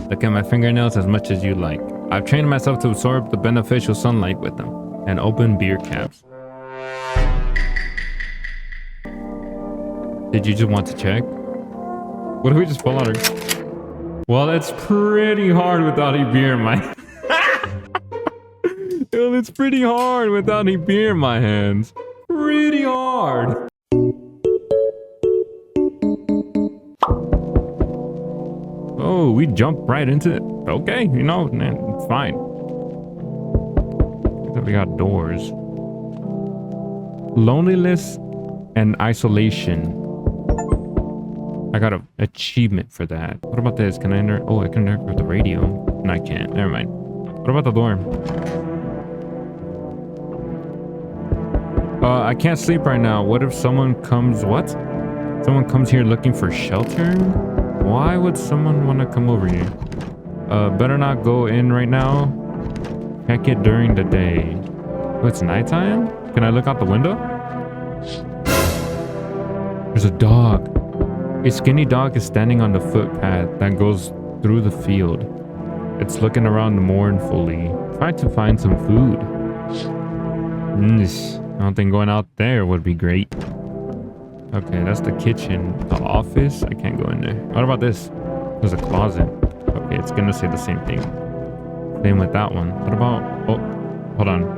Look at my fingernails as much as you like. I've trained myself to absorb the beneficial sunlight with them. And open beer caps. Did you just want to check? What if we just pull out our... Well, it's pretty hard without any beer in my... Well, it's pretty hard without any beer in my hands. Pretty hard. Oh, we jumped right into it. Okay, you know, man, it's fine. We got doors. Loneliness and isolation. I got an achievement for that. What about this? Can I enter? Oh, I can enter with the radio. No, I can't. Never mind. What about the door? I can't sleep right now. What if someone comes... What? Someone comes here looking for shelter? Why would someone want to come over here? Better not go in right now. Check it during the day. Oh, it's nighttime? Can I look out the window? There's a dog. A skinny dog is standing on the footpath that goes through the field. It's looking around mournfully, trying to find some food. I don't think going out there would be great. Okay, that's the kitchen. The office? I can't go in there. What about this? There's a closet. Okay, it's gonna say the same thing. Same with that one. What about... Oh, hold on.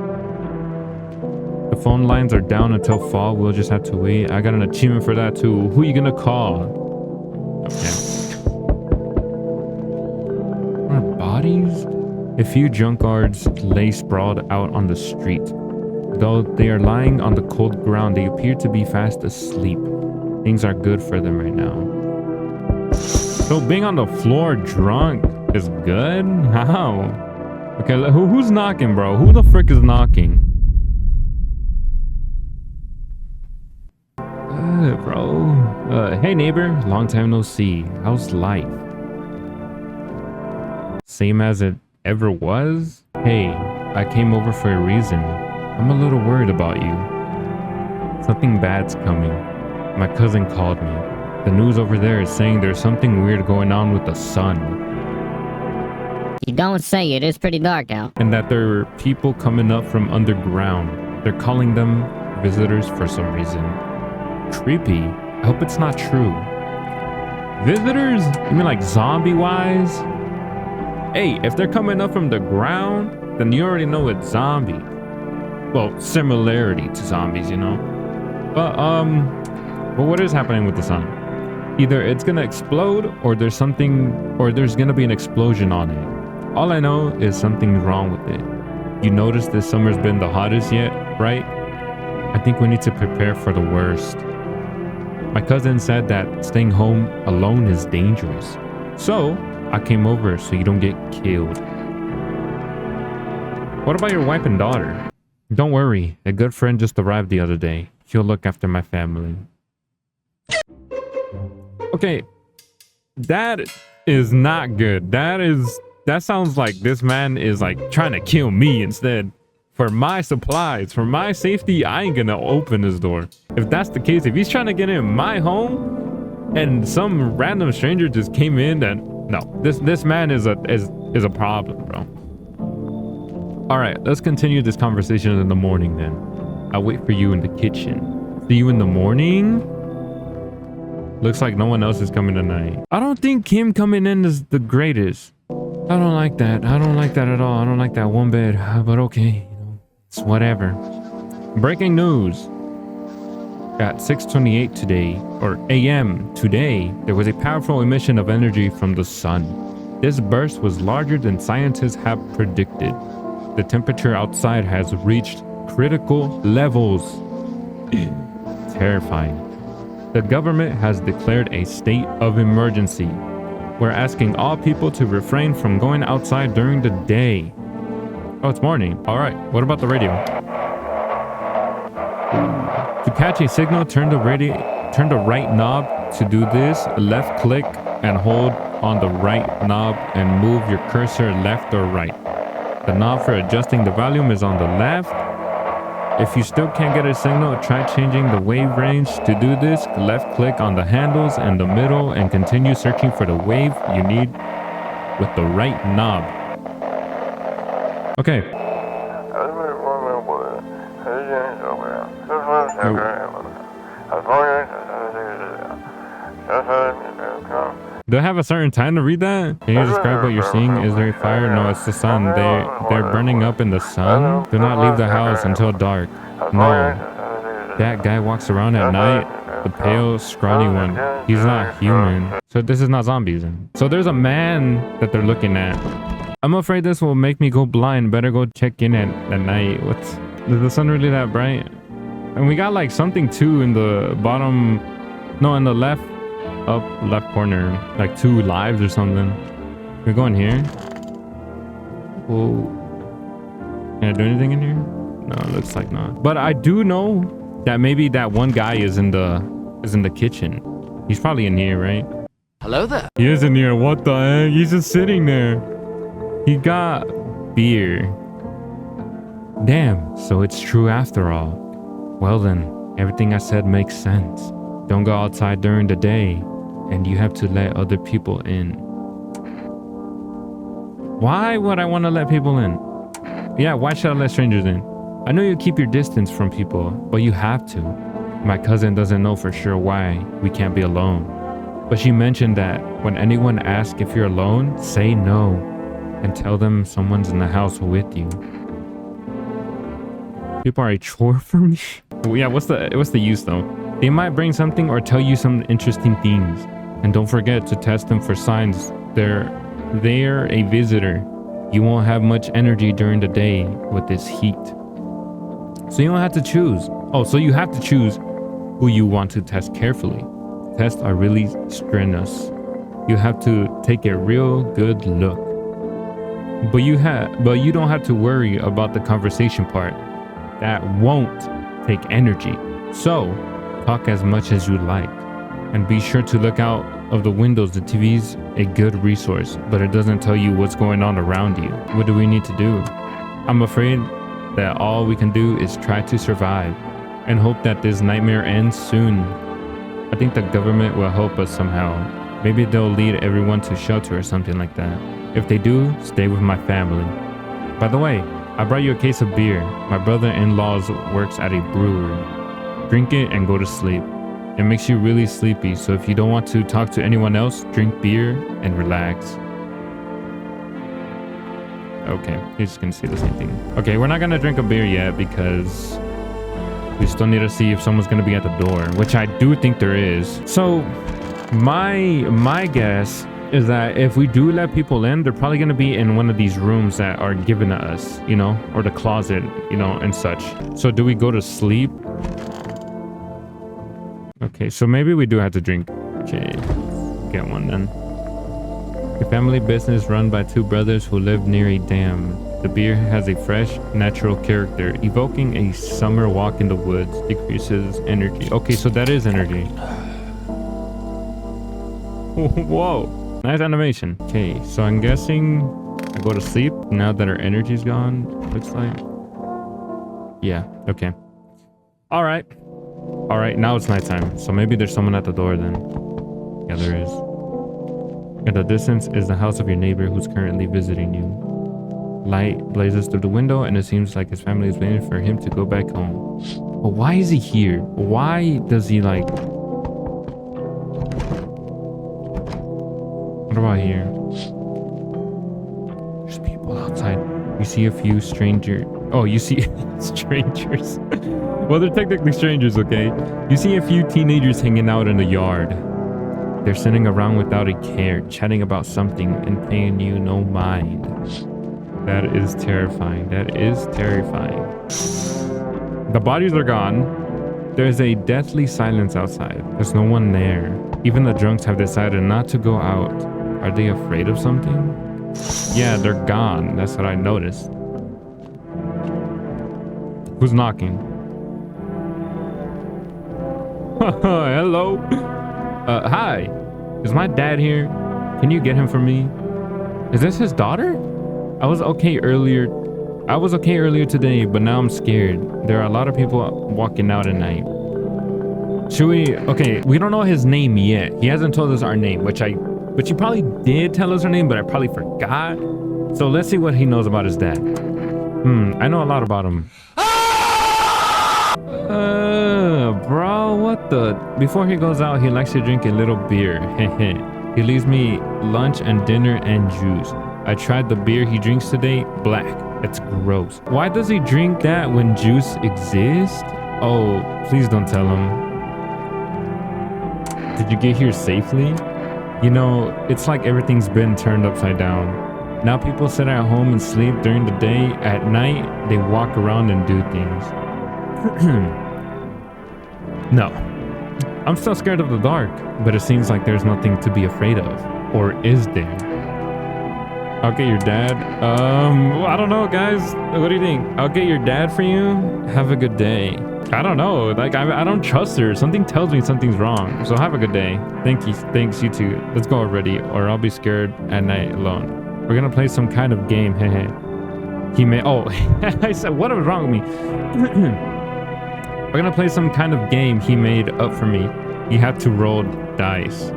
The phone lines are down until fall. We'll just have to wait. I got an achievement for that too. Who are you gonna call? Okay. More bodies? A few junkyards lay sprawled out on the street. Though they are lying on the cold ground, they appear to be fast asleep. Things are good for them right now. So being on the floor drunk is good? How? Okay, who's knocking, bro? Who the frick is knocking? Bro. Hey neighbor, long time no see. How's life? Same as it ever was? Hey, I came over for a reason. I'm a little worried about you. Something bad's coming. My cousin called me. The news over there is saying there's something weird going on with the sun. You don't say. It is pretty dark out. And that there are people coming up from underground. They're calling them visitors for some reason. Creepy. I hope it's not true. Visitors? You mean like zombie-wise? Hey, if they're coming up from the ground, then you already know it's zombie. Well, similarity to zombies, you know. But what is happening with the sun? Either it's gonna explode, or there's gonna be an explosion on it. All I know is something's wrong with it. You notice this summer's been the hottest yet, right? I think we need to prepare for the worst. My cousin said that staying home alone is dangerous. So, I came over so you don't get killed. What about your wife and daughter? Don't worry, a good friend just arrived the other day. He'll look after my family. Okay, that is not good. That sounds like this man is like trying to kill me instead. For my supplies, for my safety, I ain't gonna open this door. If that's the case, if he's trying to get in my home and some random stranger just came in, then no, this man is a problem, bro. All right, let's continue this conversation in the morning then. I'll wait for you in the kitchen. See you in the morning? Looks like no one else is coming tonight. I don't think him coming in is the greatest. I don't like that. I don't like that at all. I don't like that one bit, but okay. It's whatever. Breaking news. At 6:28 today, or AM today, there was a powerful emission of energy from the sun. This burst was larger than scientists have predicted. The temperature outside has reached critical levels. Terrifying. The government has declared a state of emergency. We're asking all people to refrain from going outside during the day. Oh, it's morning. All right. What about the radio? To catch a signal, turn the right knob. To do this, left click and hold on the right knob and move your cursor left or right. The knob for adjusting the volume is on the left. If you still can't get a signal, try changing the wave range. To do this, left click on the handles in the middle and continue searching for the wave you need with the right knob. Okay. Do I have a certain time to read that? Can you describe what you're seeing? Is there a fire? No, it's the sun. They're burning up in the sun. Do not leave the house until dark. No. That guy walks around at night. The pale, scrawny one. He's not human. So this is not zombies then. So there's a man that they're looking at. I'm afraid this will make me go blind. Better go check in at night. Is the sun really that bright? And we got like something too in the bottom. No, in the left corner. Like 2 lives or something. Can we go in here? Whoa. Can I do anything in here? No, it looks like not. But I do know that maybe that one guy is in the kitchen. He's probably in here, right? Hello there. He is in here. What the heck? He's just sitting there. He got beer. Damn, so it's true after all. Well then, everything I said makes sense. Don't go outside during the day, and you have to let other people in. Why would I want to let people in? Yeah, why should I let strangers in? I know you keep your distance from people, but you have to. My cousin doesn't know for sure why we can't be alone. But she mentioned that when anyone asks if you're alone, say no and tell them someone's in the house with you. People are a chore for me. Yeah, what's the use though? They might bring something or tell you some interesting things. And don't forget to test them for signs they're a visitor. You won't have much energy during the day with this heat. So you don't have to choose. Oh, so you have to choose who you want to test carefully. Tests are really strenuous. You have to take a real good look. But you don't have to worry about the conversation part. That won't take energy. So talk as much as you like. And be sure to look out of the windows. The TV's a good resource, but it doesn't tell you what's going on around you. What do we need to do? I'm afraid that all we can do is try to survive and hope that this nightmare ends soon. I think the government will help us somehow. Maybe they'll lead everyone to shelter or something like that. If they do, stay with my family. By the way, I brought you a case of beer. My brother-in-law works at a brewery. Drink it and go to sleep. It makes you really sleepy, so if you don't want to talk to anyone else, drink beer and relax. Okay, you're just gonna say the same thing. Okay, we're not gonna drink a beer yet because we still need to see if someone's gonna be at the door, which I do think there is. So my guess is that if we do let people in, they're probably gonna be in one of these rooms that are given to us, you know, or the closet, you know, and such. So do we go to sleep? Okay, so maybe we do have to drink. Okay, get one then. A family business run by 2 brothers who live near a dam. The beer has a fresh, natural character, evoking a summer walk in the woods, decreases energy. Okay, so that is energy. Whoa, nice animation. Okay, so I'm guessing I go to sleep now that our energy's gone, looks like. Yeah, okay. All right, now it's nighttime, so maybe there's someone at the door then. Yeah, there is. In the distance is the house of your neighbor who's currently visiting you. Light blazes through the window and it seems like his family is waiting for him to go back home. But why is he here? Why does he like... What about here? There's people outside. You see a few strangers. Oh, you see strangers. Well, they're technically strangers, okay? You see a few teenagers hanging out in the yard. They're sitting around without a care, chatting about something and paying you no mind. That is terrifying. That is terrifying. The bodies are gone. There's a deathly silence outside. There's no one there. Even the drunks have decided not to go out. Are they afraid of something? Yeah, they're gone. That's what I noticed. Who's knocking? Hello. Hi. Is my dad here? Can you get him for me? Is this his daughter? I was okay earlier today, but now I'm scared. There are a lot of people walking out at night. Should we... Okay, we don't know his name yet. He hasn't told us our name, which I but she probably did tell us her name, but I probably forgot. So let's see what he knows about his dad. I know a lot about him. Bro, what the? Before he goes out, he likes to drink a little beer. He leaves me lunch and dinner and juice. I tried the beer he drinks today, black. It's gross. Why does he drink that when juice exists? Oh, please don't tell him. Did you get here safely? You know, it's like everything's been turned upside down. Now people sit at home and sleep during the day. At night, they walk around and do things. No. I'm still scared of the dark, but it seems like there's nothing to be afraid of. Or is there? I'll get your dad. I don't know, guys. What do you think? I'll get your dad for you. Have a good day. I don't know. Like, I don't trust her. Something tells me something's wrong. So have a good day. Thanks, you too. Let's go already, or I'll be scared at night alone. We're gonna play some kind of game. He may. Oh, I said, what was wrong with me? We're gonna play some kind of game he made up for me. You have to roll dice,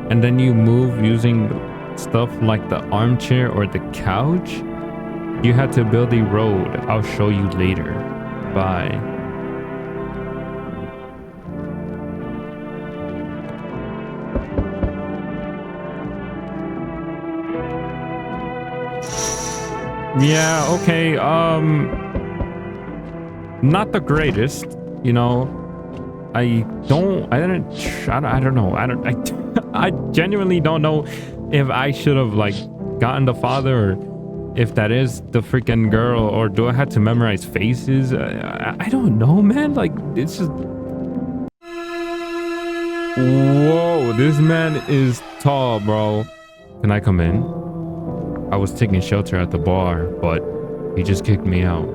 and then you move using stuff like the armchair or the couch. You have to build a road. I'll show you later. Bye. Yeah, okay, not the greatest, you know. I don't know. I genuinely don't know if I should have like gotten the father, or if that is the freaking girl, or do I have to memorize faces? I don't know, man. Like, it's just... Whoa, this man is tall, bro. Can I come in? I was taking shelter at the bar, but he just kicked me out.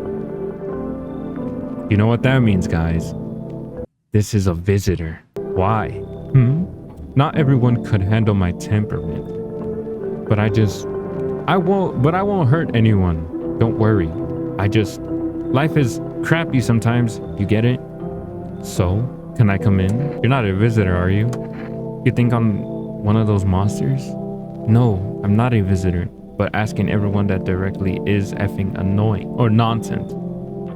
You know what that means, guys? This is a visitor. Why? Not everyone could handle my temperament. But I won't hurt anyone. Don't worry. Life is crappy sometimes. You get it? So, can I come in? You're not a visitor, are you? You think I'm one of those monsters? No, I'm not a visitor. But asking everyone that directly is effing annoying or nonsense.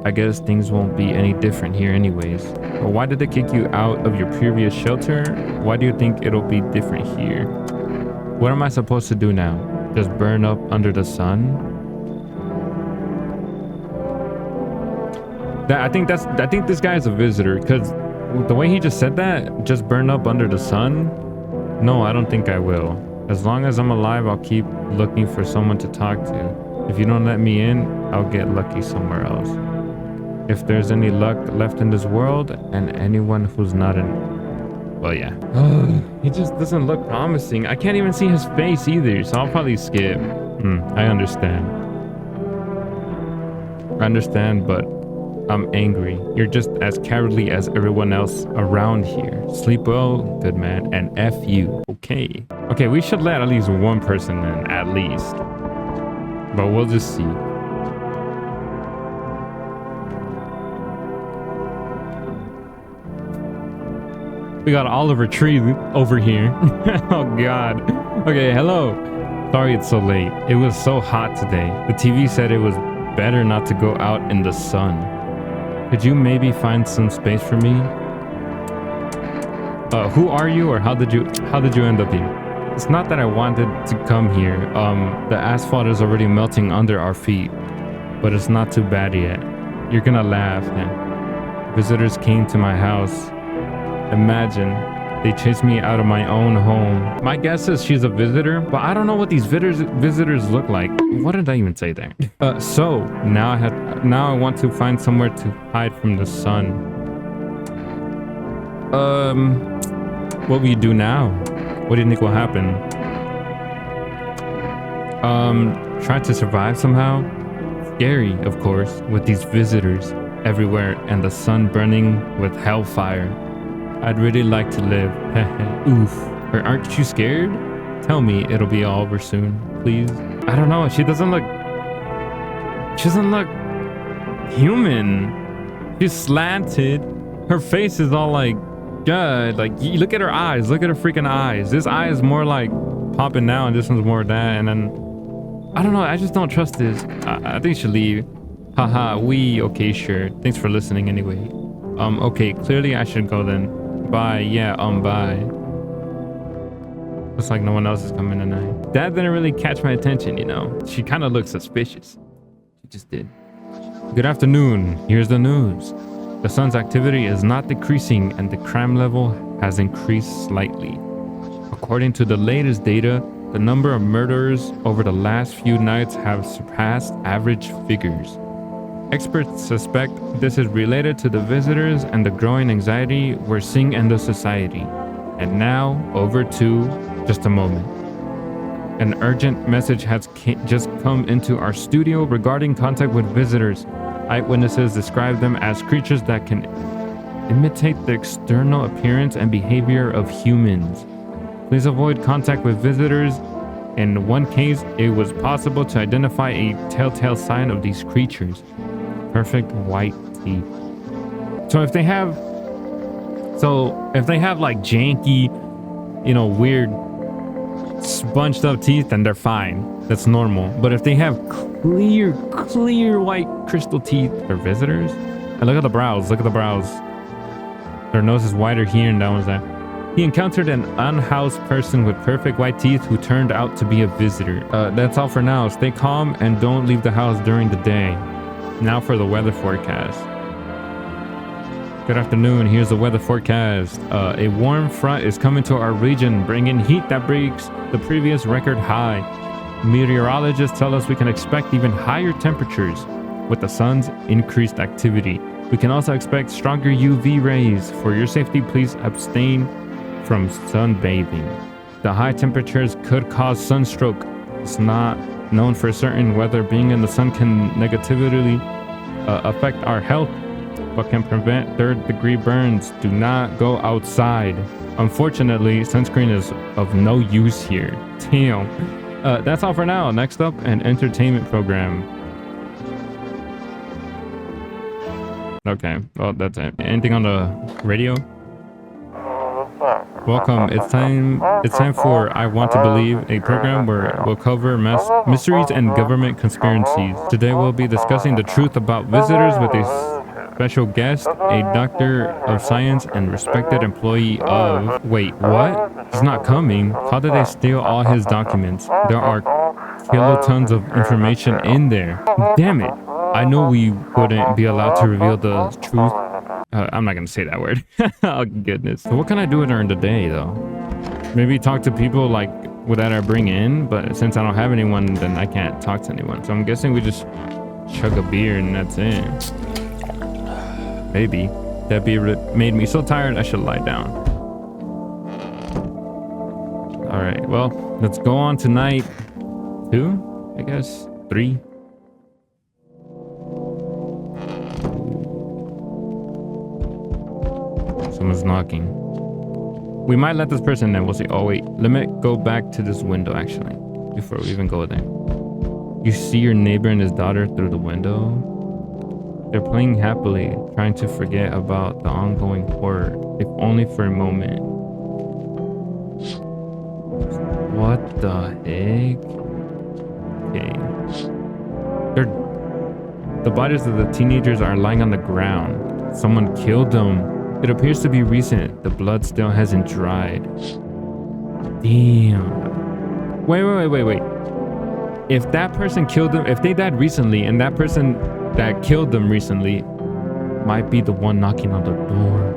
I guess things won't be any different here anyways. But why did they kick you out of your previous shelter? Why do you think it'll be different here? What am I supposed to do now? Just burn up under the sun? I think this guy is a visitor, because the way he just said that, just burn up under the sun? No, I don't think I will. As long as I'm alive, I'll keep looking for someone to talk to. If you don't let me in, I'll get lucky somewhere else. If there's any luck left in this world, and anyone who's not in... Well, yeah. He just doesn't look promising. I can't even see his face either, so I'll probably skip. I understand. But I'm angry. You're just as cowardly as everyone else around here. Sleep well, good man, and F you. Okay, we should let at least one person in, at least. But we'll just see. We got Oliver Tree over here. Oh God. Okay, hello. Sorry it's so late. It was so hot today. The TV said it was better not to go out in the sun. Could you maybe find some space for me? Who are you, or how did you end up here? It's not that I wanted to come here. The asphalt is already melting under our feet, but it's not too bad yet. You're gonna laugh. Visitors came to my house. Imagine, they chased me out of my own home. My guess is she's a visitor, but I don't know what these visitors look like. What did I even say there? So now I want to find somewhere to hide from the sun. What will you do now? What do you think will happen? Try to survive somehow? Scary, of course, with these visitors everywhere and the sun burning with hellfire. I'd really like to live. Oof. Or aren't you scared? Tell me it'll be all over soon, please. I don't know. She doesn't look human. She's slanted. Her face is all like, God, like, look at her eyes. Look at her freaking eyes. This eye is more like popping now, and this one's more of that. And then I don't know. I just don't trust this. I think you should leave. Haha. Okay, sure. Thanks for listening anyway. Okay. Clearly, I should go then. Bye. Yeah. Bye. Looks like no one else is coming tonight. That didn't really catch my attention, you know. She kind of looked suspicious. She just did. Good afternoon. Here's the news. The sun's activity is not decreasing and the crime level has increased slightly. According to the latest data, the number of murders over the last few nights have surpassed average figures. Experts suspect this is related to the visitors and the growing anxiety we're seeing in the society. And now, over to just a moment. An urgent message has just come into our studio regarding contact with visitors. Eyewitnesses describe them as creatures that can imitate the external appearance and behavior of humans. Please avoid contact with visitors. In one case, it was possible to identify a telltale sign of these creatures. Perfect white teeth. So if they have like janky, you know, weird bunched up teeth, then they're fine. That's normal. But if they have clear white crystal teeth, they're visitors. And look at the brows. Their nose is wider here and that one's there. He encountered an unhoused person with perfect white teeth who turned out to be a visitor. That's all for now. Stay calm and don't leave the house during the day. Now for the weather forecast. Good afternoon. Here's the weather forecast. A warm front is coming to our region, bringing heat that breaks the previous record high. Meteorologists tell us we can expect even higher temperatures with the sun's increased activity. We can also expect stronger UV rays. For your safety, please abstain from sunbathing. The high temperatures could cause sunstroke. It's not known for certain whether being in the sun can negatively affect our health, but can prevent third-degree burns. Do not go outside. Unfortunately, sunscreen is of no use here. Damn. That's all for now. Next up, an entertainment program. Okay, well, that's it. Anything on the radio? Welcome. It's time for I Want to Believe, a program where we'll cover mysteries and government conspiracies. Today we'll be discussing the truth about visitors with a special guest, a doctor of science and respected employee of... Wait, what? He's not coming. How did they steal all his documents? There are kilotons of information in there. Damn it. I know we wouldn't be allowed to reveal the truth. I'm not gonna say that word. Oh goodness. So what can I do during the day though? Maybe talk to people like that I bring in, but since I don't have anyone, then I can't talk to anyone. So I'm guessing we just chug a beer and that's it. Maybe. That beer made me so tired I should lie down. Alright, well, let's go on to night 2, I guess. 3. Someone's knocking. We might let this person in. We'll see. Oh, wait. Let me go back to this window, actually, before we even go there. You see your neighbor and his daughter through the window? They're playing happily, trying to forget about the ongoing horror, if only for a moment. What the heck? Okay. The bodies of the teenagers are lying on the ground. Someone killed them. It appears to be recent. The blood still hasn't dried. Damn. Wait. If that person killed them, if they died recently, and that person that killed them recently might be the one knocking on the door.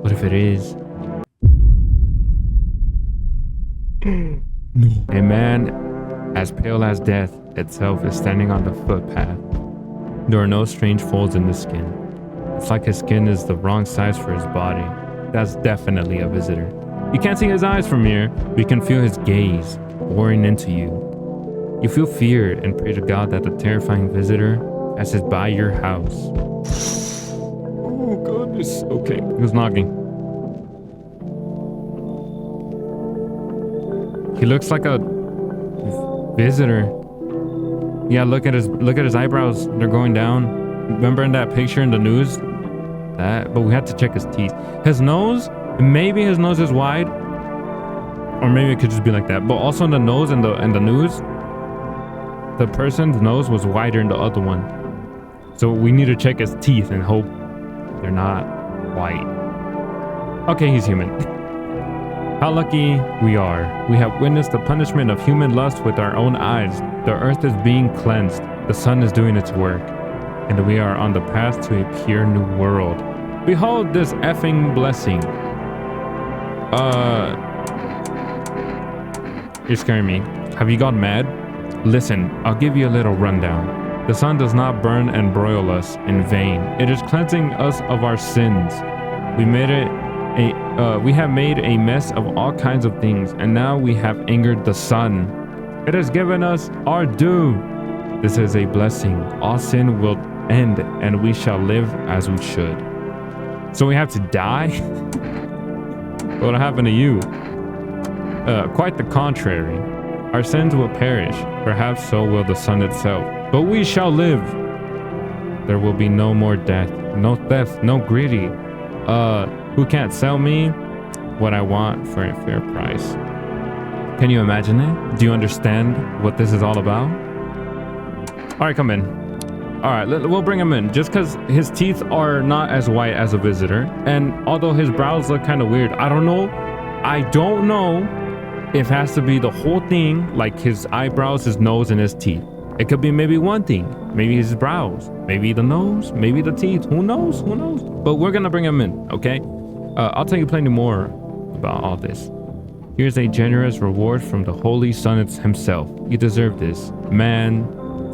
What if it is? No. A man as pale as death itself is standing on the footpath. There are no strange folds in the skin. It's like his skin is the wrong size for his body. That's definitely a visitor. You can't see his eyes from here, but you can feel his gaze boring into you. You feel fear and pray to God that the terrifying visitor passes by your house. Oh goodness. Okay, who's knocking? He looks like a visitor. Yeah, look at his eyebrows. They're going down. Remember in that picture in the news? But we had to check his teeth. His nose, maybe his nose is wide. Or maybe it could just be like that. But also in the nose and the news, the person's nose was wider than the other one. So we need to check his teeth and hope they're not white. Okay, he's human. How lucky we are. We have witnessed the punishment of human lust with our own eyes. The earth is being cleansed. The sun is doing its work. And we are on the path to a pure new world. Behold this effing blessing. You're scaring me. Have you gone mad? Listen, I'll give you a little rundown. The sun does not burn and broil us in vain. It is cleansing us of our sins. We have made a mess of all kinds of things, and now we have angered the sun. It has given us our due. This is a blessing. All sin will end, and we shall live as we should. So we have to die? What'll happen to you? Quite the contrary. Our sins will perish. Perhaps so will the sun itself. But we shall live. There will be no more death. No theft, no greedy. Who can't sell me what I want for a fair price? Can you imagine it? Do you understand what this is all about? All right, come in. All right, we'll bring him in. Just because his teeth are not as white as a visitor, and although his brows look kind of weird, I don't know if it has to be the whole thing, like his eyebrows, his nose, and his teeth. It could be maybe one thing, maybe his brows, maybe the nose, maybe the teeth. Who knows? But we're gonna bring him in, okay? I'll tell you plenty more about all this. Here's a generous reward from the Holy Sun himself. You deserve this. Man,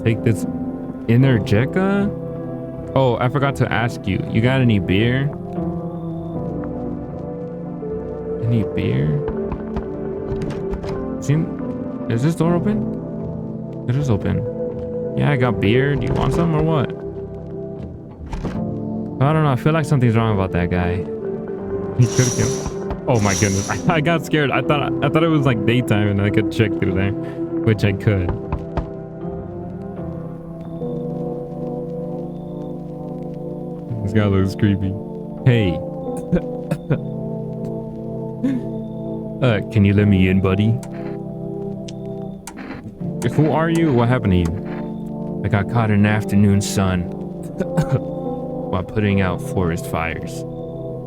take this Energeca? Oh, I forgot to ask you. You got any beer? Any beer? Is this door open? It is open. Yeah, I got beer. Do you want some or what? I don't know. I feel like something's wrong about that guy. He could kill. Oh my goodness. I got scared. I thought it was like daytime and I could check through there, which I could. This guy looks creepy. Hey. Can you let me in, buddy? Who are you? What happened to you? I got caught in the afternoon sun while putting out forest fires.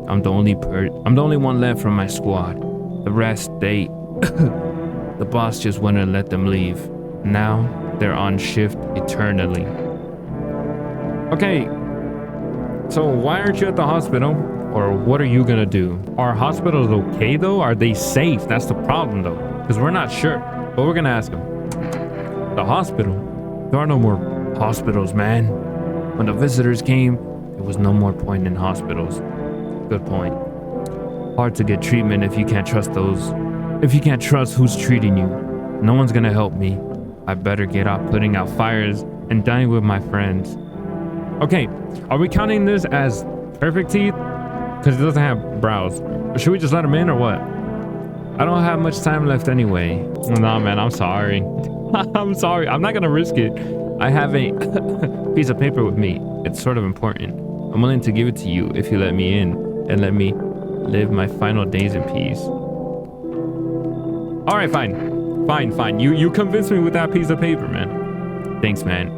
I'm the only one left from my squad. The rest, the boss just wouldn't let them leave. Now they're on shift eternally. Okay. So why aren't you at the hospital? Or what are you gonna do? Are hospitals okay though? Are they safe? That's the problem though. Because we're not sure. But we're gonna ask them. The hospital? There are no more hospitals, man. When the visitors came, there was no more point in hospitals. Good point. Hard to get treatment if you can't trust who's treating you. No one's gonna help me. I better get off putting out fires and dying with my friends. Okay, are we counting this as perfect teeth? Because it doesn't have brows. Should we just let him in or what? I don't have much time left anyway. Nah, man, I'm sorry. I'm sorry. I'm not gonna risk it. I have a piece of paper with me. It's sort of important. I'm willing to give it to you if you let me in and let me live my final days in peace. All right, fine. Fine. You convinced me with that piece of paper, man. Thanks, man.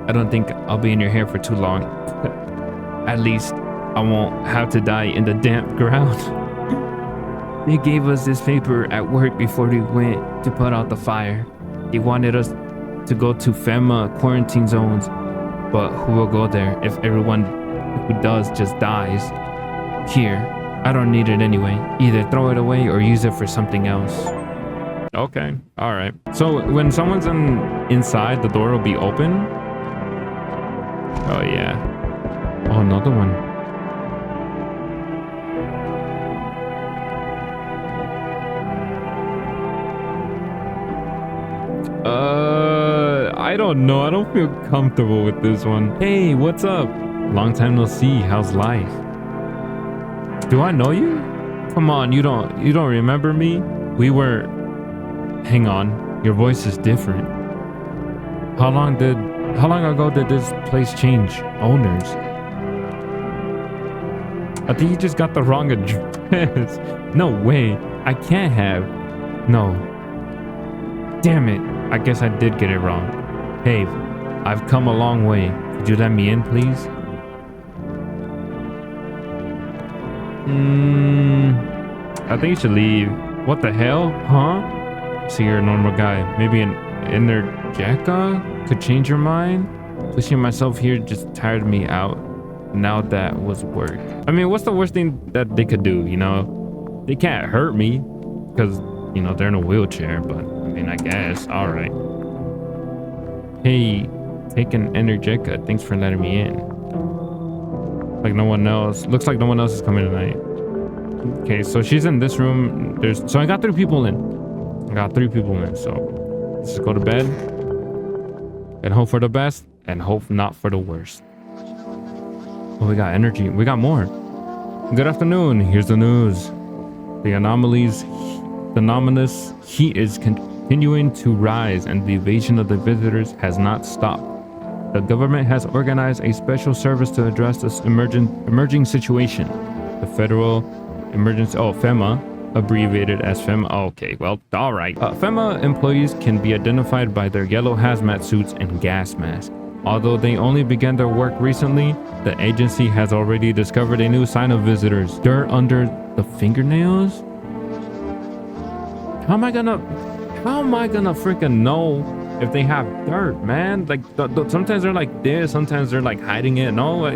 I don't think I'll be in your hair for too long. At least I won't have to die in the damp ground. They gave us this paper at work before we went to put out the fire. They wanted us to go to FEMA quarantine zones, but who will go there if everyone who does just dies? Here, I don't need it anyway. Either throw it away or use it for something else. Okay, all right. So when someone's inside, the door will be open? Oh yeah. Oh, another one. I don't know. I don't feel comfortable with this one. Hey, what's up? Long time no see. How's life? Do I know you? Come on, you don't remember me? We were... Hang on. Your voice is different. How long ago did this place change owners? I think you just got the wrong address. No way. I can't have. No. Damn it. I guess I did get it wrong. Hey, I've come a long way. Could you let me in, please? I think you should leave. What the hell? Huh? So you're a normal guy. Maybe an inner Jacka could change your mind? Pushing myself here just tired me out. Now that was work. I mean, what's the worst thing that they could do, you know? They can't hurt me because, you know, they're in a wheelchair, but I mean, I guess. All right. Hey, take an Energetica. Thanks for letting me in. Like no one else. Looks like no one else is coming tonight. Okay, so she's in this room. So I got 3 people in. So let's just go to bed and hope for the best and hope not for the worst. Oh, we got energy. We got more. Good afternoon. Here's the news. The anomalous heat is continuing to rise and the invasion of the visitors has not stopped. The government has organized a special service to address this emerging situation. The Federal Emergency... Oh, FEMA, abbreviated as FEMA. Oh, okay, well, all right. FEMA employees can be identified by their yellow hazmat suits and gas masks. Although they only began their work recently, the agency has already discovered a new sign of visitors. Dirt under the fingernails? How am I gonna freaking know if they have dirt, man? Like, sometimes they're like this, sometimes they're like hiding it. No, I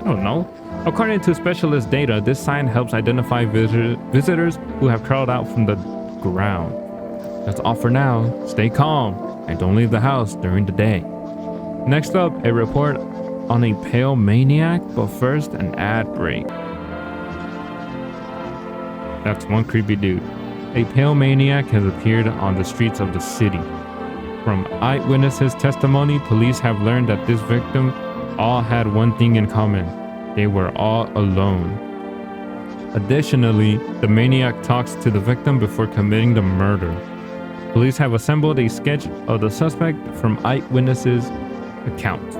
don't know. According to specialist data, this sign helps identify visitors who have crawled out from the ground. That's all for now. Stay calm and don't leave the house during the day. Next up, a report on a pale maniac, but first an ad break. That's one creepy dude. A pale maniac has appeared on the streets of the city. From eyewitnesses' testimony, police have learned that this victim all had one thing in common. They were all alone. Additionally, the maniac talks to the victim before committing the murder. Police have assembled a sketch of the suspect from eyewitnesses' account.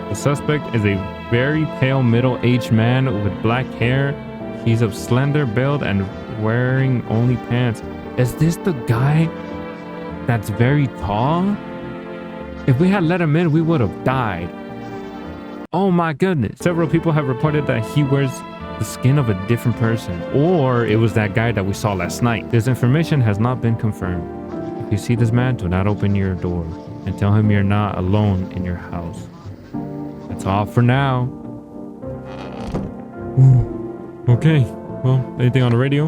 The suspect is a very pale middle-aged man with black hair. He's of slender build and wearing only pants. Is this the guy that's very tall? If we had let him in, we would have died. Oh my goodness. Several people have reported that he wears the skin of a different person, or it was that guy that we saw last night. This information has not been confirmed. If you see this man, do not open your door and tell him you're not alone in your house. That's all for now. Okay, well, anything on the radio?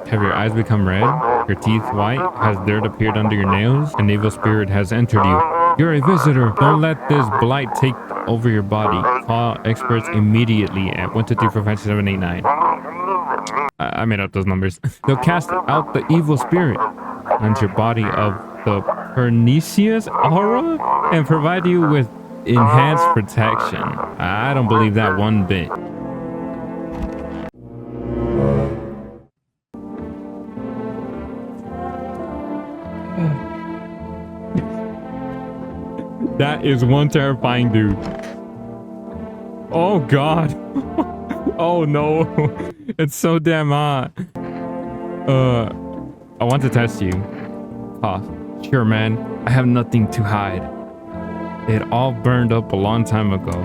Have your eyes become red? Your teeth white? Has dirt appeared under your nails? An evil spirit has entered you. You're a visitor. Don't let this blight take over your body. Call experts immediately at 1, 2, 3, 4, 5, 6, 7, 8, 9. I made up those numbers. They'll cast out the evil spirit and your body of the pernicious aura and provide you with enhanced protection. I don't believe that one bit. That is one terrifying dude. Oh God. Oh no. It's so damn hot. I want to test you. Sure, man. I have nothing to hide. It all burned up a long time ago.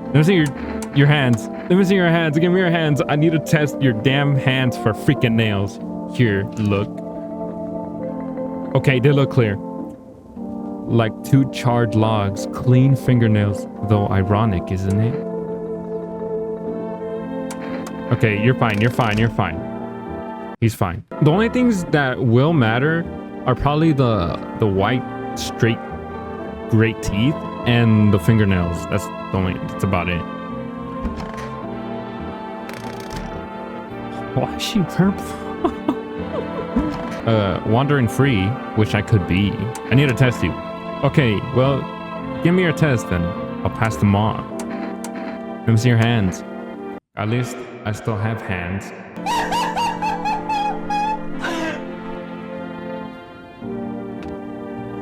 Let me see your hands. Let me see your hands. Give me your hands. I need to test your damn hands for freaking nails. Here, look. Okay, they look clear. Like 2 charred logs, clean fingernails, though ironic, isn't it? Okay, you're fine, you're fine, you're fine. He's fine. The only things that will matter are probably the white, straight, great teeth and the fingernails. That's about it. Why is she purple? Wandering free, which I could be. I need to test you. Okay, well, give me your test then. I'll pass them on. Let me see your hands. At least I still have hands.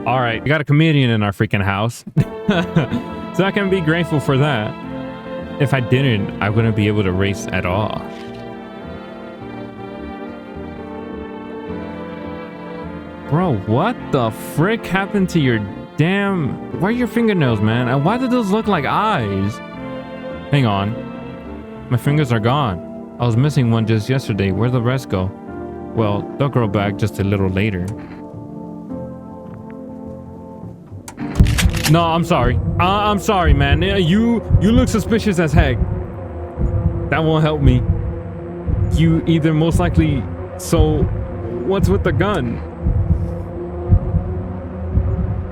All right, we got a comedian in our freaking house. So I can be grateful for that. if I didn't, I wouldn't be able to race at all. Bro, what the frick happened to your damn... Where are your fingernails, man? And why did those look like eyes? Hang on. My fingers are gone. I was missing one just yesterday. Where'd the rest go? Well, they'll grow back just a little later. No, I'm sorry. I'm sorry, man. You look suspicious as heck. That won't help me. You either most likely... So, what's with the gun?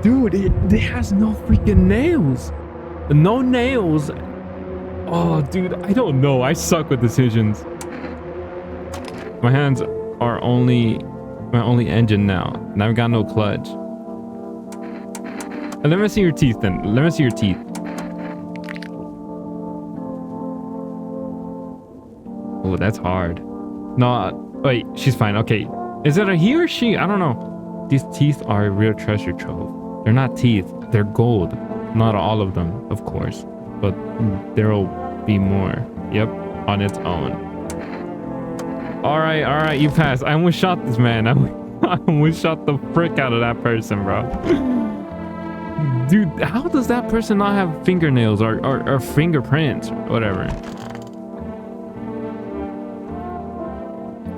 Dude, it has no freaking nails. No nails. Oh, dude, I don't know. I suck with decisions. My hands are my only engine now. And I've got no clutch. Let me see your teeth then. Let me see your teeth. Oh, that's hard. No, wait, she's fine. Okay. Is it a he or she? I don't know. These teeth are a real treasure trove. They're not teeth. They're gold. Not all of them, of course. But there'll be more. Yep, on its own. All right, you passed. I almost shot this man. I almost shot the frick out of that person, bro. Dude, how does that person not have fingernails or fingerprints or whatever?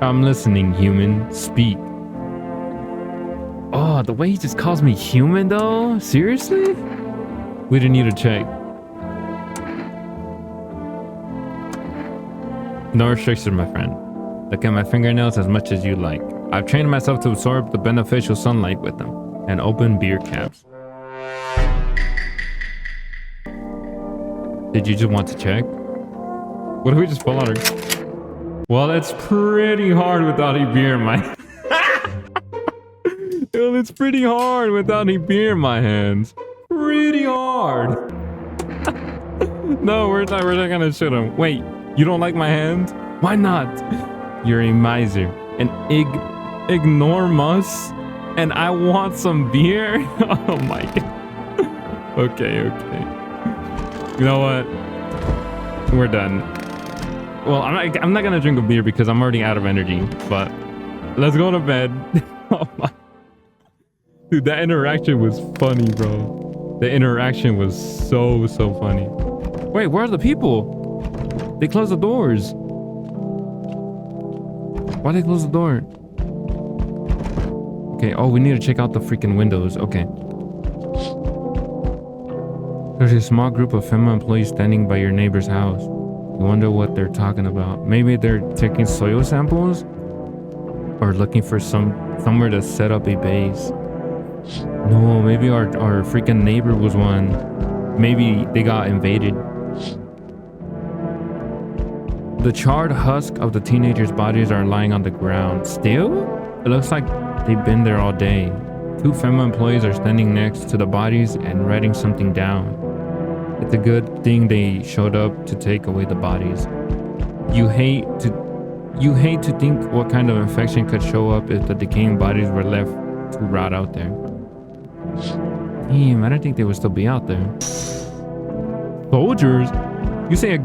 I'm listening, human. Speak. Oh, the way he just calls me human, though? Seriously? We didn't need to check. No restrictions, my friend. Look at my fingernails as much as you like. I've trained myself to absorb the beneficial sunlight with them and open beer caps. Did you just want to check? What if we just pull out her? Well, it's pretty hard without any beer in my... Well, it's pretty hard without any beer in my hands. Pretty hard. No, we're not gonna shoot him. Wait, you don't like my hands? Why not? You're a miser, an ignoramus, and I want some beer? Oh my god. Okay. You know what? We're done. Well, I'm not gonna drink a beer because I'm already out of energy, but let's go to bed. Oh my. Dude, that interaction was funny, bro. The interaction was so funny. Wait, where are the people? They closed the doors. Why they close the door? Okay, oh, we need to check out the freaking windows. Okay. There's a small group of FEMA employees standing by your neighbor's house. You wonder what they're talking about. Maybe they're taking soil samples? Or looking for somewhere to set up a base. No, maybe our freaking neighbor was one. Maybe they got invaded. The charred husk of the teenagers' bodies are lying on the ground. Still? It looks like they've been there all day. Two FEMA employees are standing next to the bodies and writing something down. It's a good thing they showed up to take away the bodies. You hate to think what kind of infection could show up if the decaying bodies were left to rot out there. Damn, I don't think they would still be out there. Soldiers? You see a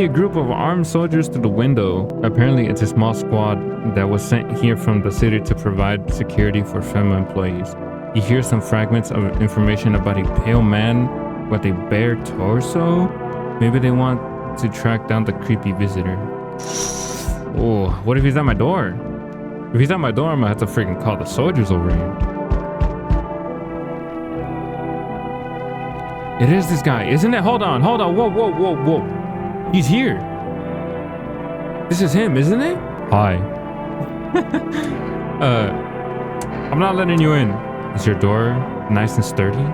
group of armed soldiers through the window. Apparently, it's a small squad that was sent here from the city to provide security for FEMA employees. You hear some fragments of information about a pale man with a bare torso. Maybe they want to track down the creepy visitor. Oh, what if he's at my door? If he's at my door, I'm gonna have to freaking call the soldiers over here. It is this guy, isn't it? Hold on. Whoa. He's here. This is him, isn't it? Hi. I'm not letting you in. Is your door nice and sturdy?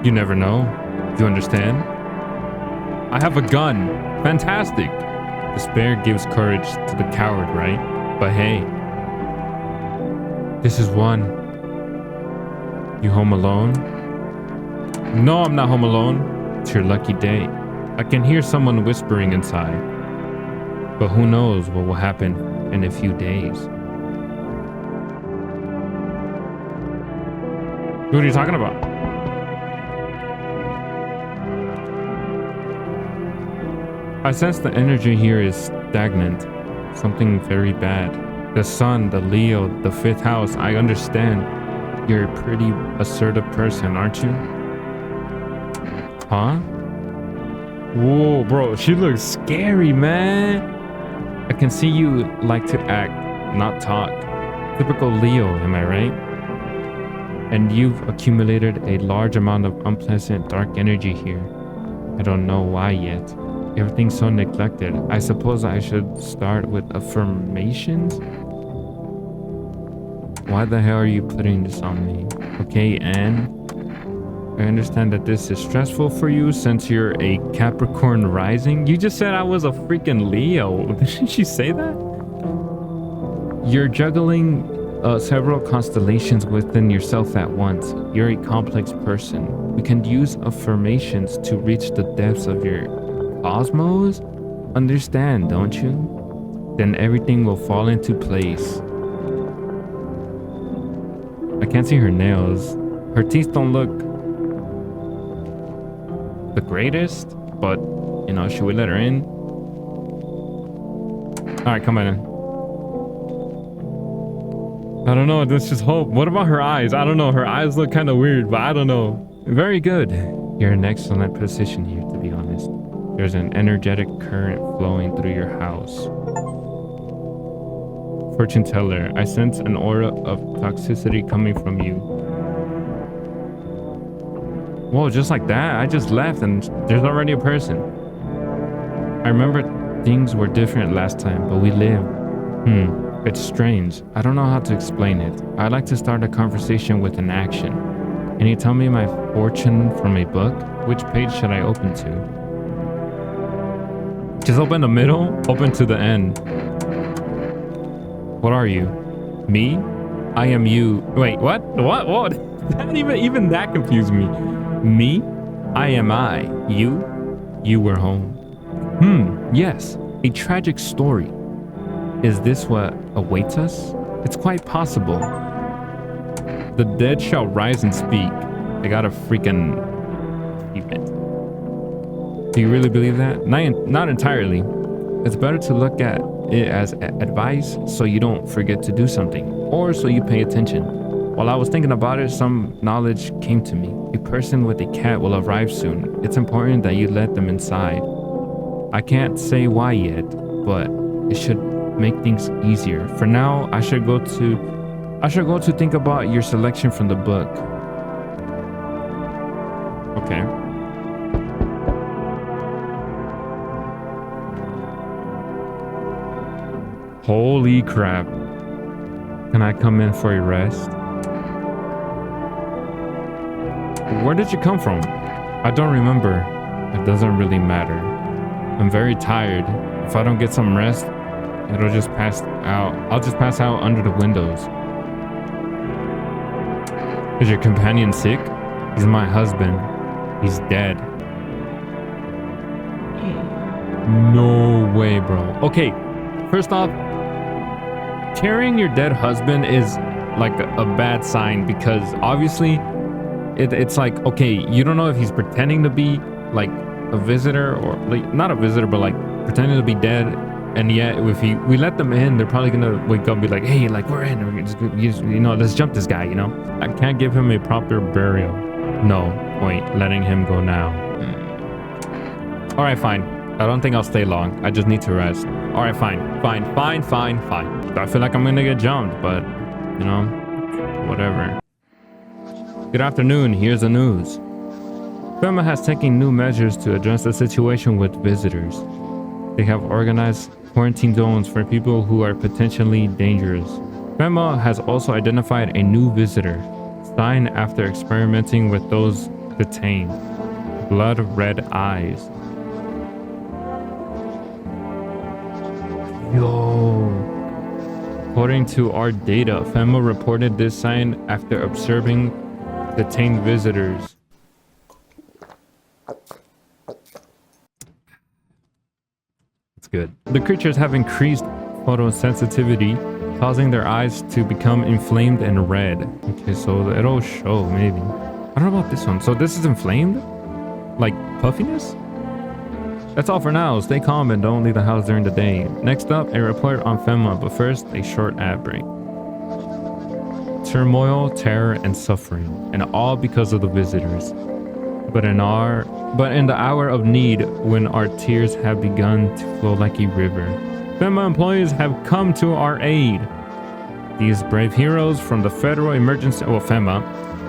You never know. You understand? I have a gun. Fantastic. Despair gives courage to the coward, right? But hey, this is one. You home alone? No, I'm not home alone. It's your lucky day. I can hear someone whispering inside. But who knows what will happen in a few days. What are you talking about? I sense the energy here is stagnant. Something very bad. The sun, the Leo, the fifth house. I understand. You're a pretty assertive person, aren't you? Huh? Whoa, bro. She looks scary, man. I can see you like to act, not talk. Typical Leo, am I right? And you've accumulated a large amount of unpleasant dark energy here. I don't know why yet. Everything's so neglected. I suppose I should start with affirmations? Why the hell are you putting this on me? Okay, and I understand that this is stressful for you since you're a Capricorn rising. You just said I was a freaking Leo. Didn't she say that? You're juggling several constellations within yourself at once. You're a complex person. We can use affirmations to reach the depths of your cosmos. Understand, don't you? Then everything will fall into place. I can't see her nails. Her teeth don't look the greatest, but you know, should we let her in? All right, come on in. I don't know. Let's just hope. What about her eyes? I don't know. Her eyes look kind of weird, but I don't know. Very good. You're in an excellent position here, to be honest. There's an energetic current flowing through your house. Fortune teller, I sense an aura of toxicity coming from you. Whoa, just like that? I just left and there's already a person. I remember things were different last time, but we live. It's strange. I don't know how to explain it. I'd like to start a conversation with an action. Can you tell me my fortune from a book? Which page should I open to? Just open the middle, open to the end. What are you? Me? I am you. Wait, what? What? That even that confused me. Me? I am I. You? You were home. Yes. A tragic story. Is this what awaits us? It's quite possible. The dead shall rise and speak. I got a freaking achievement. Do you really believe that? Not entirely. It's better to look at it as advice so you don't forget to do something, or so you pay attention. While I was thinking about it, some knowledge came to me. A person with a cat will arrive soon. It's important that you let them inside. I can't say why yet, but it should make things easier. For now, I should go to think about your selection from the book. Okay. Holy crap. Can I come in for a rest? Where did you come from? I don't remember. It doesn't really matter. I'm very tired. If I don't get some rest, it'll just pass out. I'll just pass out under the windows. Is your companion sick? He's my husband. He's dead. No way, bro. Okay, first off, carrying your dead husband is like a bad sign, because obviously it's like, okay, you don't know if he's pretending to be like a visitor, or like not a visitor, but like pretending to be dead. And yet, if we let them in, they're probably gonna wake up and be like, hey, like we're in, let's jump this guy, you know? I can't give him a proper burial. No point letting him go now. All right, fine. I don't think I'll stay long. I just need to rest. All right, fine. I feel like I'm gonna get jumped, but you know, whatever. Good afternoon. Here's the news. FEMA has taken new measures to address the situation with visitors. They have organized quarantine zones for people who are potentially dangerous. FEMA has also identified a new visitor, signed after experimenting with those detained. Blood red eyes. Yo. According to our data, FEMA reported this sign after observing detained visitors. It's good. The creatures have increased photosensitivity, causing their eyes to become inflamed and red. Okay, so it'll show, maybe. I don't know about this one. So this is inflamed? Like puffiness? That's all for now. Stay calm and don't leave the house during the day. Next up, a report on FEMA, but first, a short ad break. Turmoil, terror, and suffering, and all because of the visitors. But in the hour of need, when our tears have begun to flow like a river, FEMA employees have come to our aid. These brave heroes from the Federal Emergency, FEMA,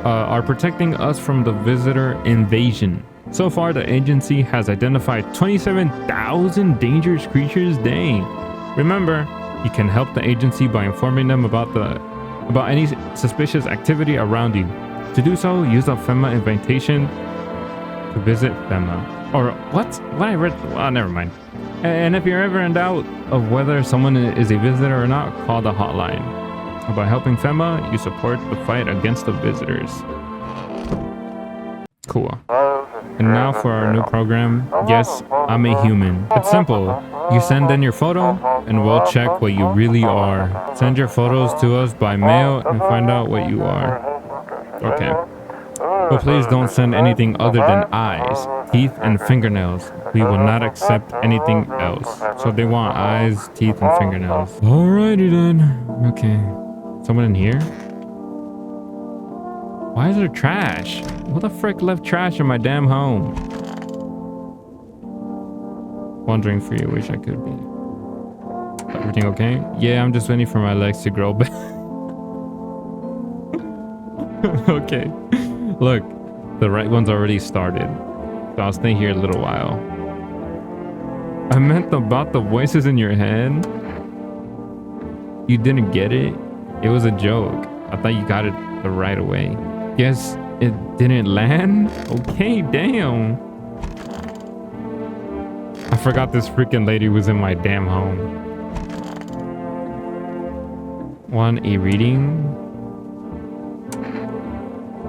are protecting us from the visitor invasion. So far, the agency has identified 27,000 dangerous creatures. Dang. Remember, you can help the agency by informing them about any suspicious activity around you. To do so, use the FEMA invitation to visit FEMA. Or what I read? Well, never mind. And if you're ever in doubt of whether someone is a visitor or not, call the hotline. By helping FEMA, you support the fight against the visitors. Cool. And now for our new program. Yes, I'm a human. It's simple. You send in your photo and we'll check what you really are. Send your photos to us by mail and find out what you are. Okay. But please don't send anything other than eyes, teeth, and fingernails. We will not accept anything else. So they want eyes, teeth, and fingernails. Alrighty then. Okay. Someone in here? Why is there trash? Who the frick left trash in my damn home? Wondering for you, wish I could be. Everything okay? Yeah, I'm just waiting for my legs to grow back. Okay. Look, the right one's already started. So I'll stay here a little while. I meant about the voices in your head. You didn't get it? It was a joke. I thought you got it the right away. Guess it didn't land? Okay, damn. I forgot this freaking lady was in my damn home. Want a reading?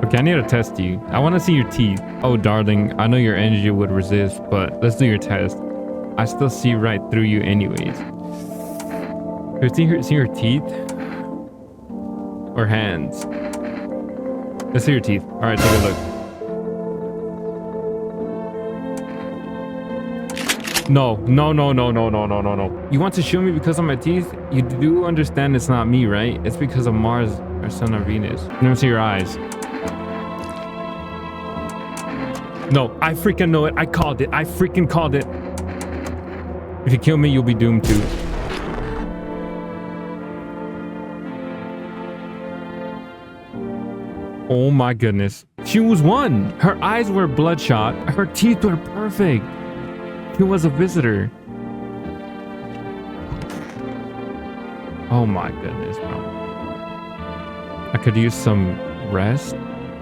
Okay, I need to test you. I want to see your teeth. Oh, darling, I know your energy would resist, but let's do your test. I still see right through you anyways. See her teeth? Or hands? Let's see your teeth. All right, take a look. No. You want to show me because of my teeth? You do understand it's not me, right? It's because of Mars, our son of Venus. Let me see your eyes. No, I freaking know it. I called it. I freaking called it. If you kill me, you'll be doomed too. Oh my goodness. She was one. Her eyes were bloodshot. Her teeth were perfect. She was a visitor. Oh my goodness, bro. I could use some rest.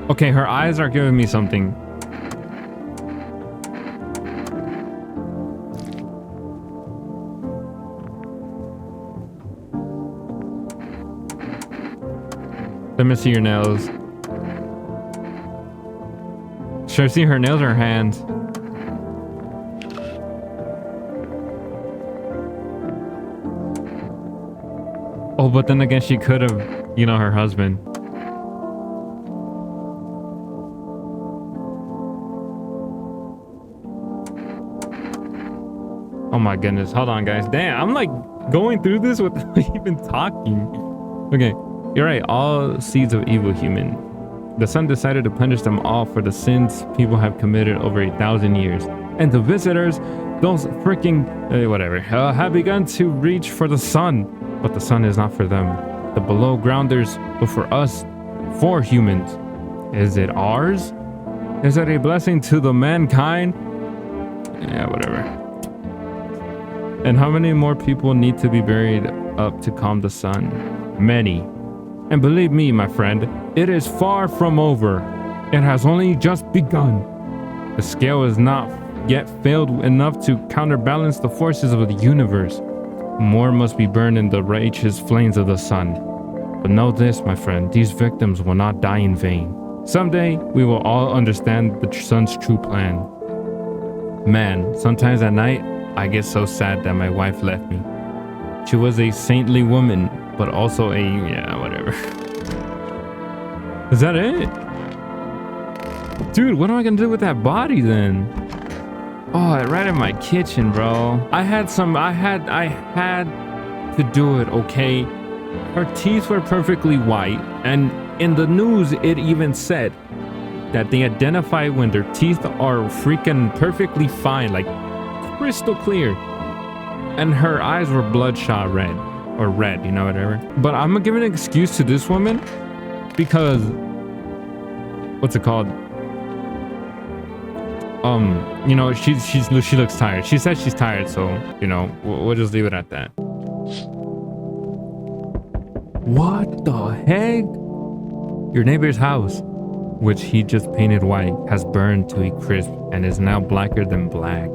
Okay, her eyes are giving me something. Let me see your nails. Should I see her nails or her hands? Oh, but then again, she could have, you know, her husband. Oh my goodness. Hold on, guys. Damn, I'm like going through this without even talking. Okay, you're right. All seeds of evil human. The sun decided to punish them all for the sins people have committed over 1,000 years. And the visitors, those freaking, whatever, have begun to reach for the sun. But the sun is not for them. The below grounders, but for us, for humans. Is it ours? Is it a blessing to the mankind? Yeah, whatever. And how many more people need to be buried up to calm the sun? Many. And believe me, my friend, it is far from over. It has only just begun. The scale is not yet filled enough to counterbalance the forces of the universe. More must be burned in the righteous flames of the sun. But know this, my friend, these victims will not die in vain. Someday, we will all understand the sun's true plan. Man, sometimes at night, I get so sad that my wife left me. She was a saintly woman, but also a, yeah, whatever. Is that it? Dude, what am I gonna do with that body then? Oh, right in my kitchen, bro. I had to do it, okay? Her teeth were perfectly white, and in the news, it even said that they identify when their teeth are freaking perfectly fine, like crystal clear. And her eyes were bloodshot red, or red, you know, whatever. But I'm gonna give an excuse to this woman because, what's it called? You know, she looks tired. She said she's tired, so you know, we'll just leave it at that. What the heck? Your neighbor's house, which he just painted white, has burned to a crisp and is now blacker than black.